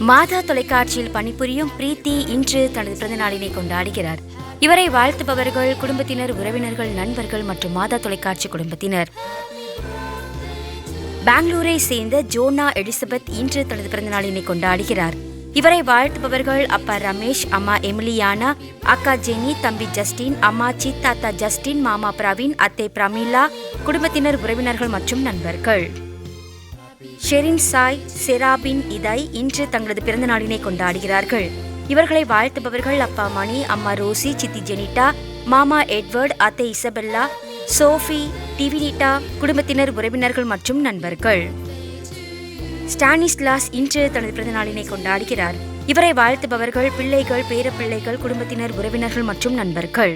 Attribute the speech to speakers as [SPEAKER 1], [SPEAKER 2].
[SPEAKER 1] மாதா தொலைக்காட்சியில் பணிபுரியும் பிரீத்தி இன்று தனது பிறந்த நாளினை கொண்டாடுகிறார். இவரை வாழ்த்துபவர்கள் குடும்பத்தினர், உறவினர்கள், நண்பர்கள் மற்றும் மாதா தொலைக்காட்சி குடும்பத்தினர். பெங்களூரை சேர்ந்த ஜோனா எலிசபெத் இன்று தனது பிறந்த நாளினை கொண்டாடுகிறார். இவரை வாழ்த்துபவர்கள் அப்பா ரமேஷ், அம்மா எமிலியானா, அக்கா ஜெனி, தம்பி ஜஸ்டின், அம்மாச்சி, தாத்தா ஜஸ்டின், மாமா பிரவீன், அத்தை பிரமிளா, குடும்பத்தினர், உறவினர்கள் மற்றும் நண்பர்கள். ஷெரின் சாய், செராபின் இதாய் இன்று தங்களது பிறந்த நாளினை கொண்டாடுகிறார்கள். இவர்களை வாழ்த்துபவர்கள் அப்பா மணி, அம்மா ரோசி, சித்தி ஜெனிட்டா, மாமா எட்வர்ட், அத்தை இசபெல்லா, சோஃபி, டிவினிட்டா, குடும்பத்தினர், உறவினர்கள் மற்றும் நண்பர்கள். ஸ்டானிஸ்லாஸ் இன்று தனது பிறந்த நாளினை கொண்டாடுகிறார். இவரை வாழ்த்துபவர்கள் பிள்ளைகள், பேரப்பிள்ளைகள், குடும்பத்தினர், உறவினர்கள் மற்றும் நண்பர்கள்.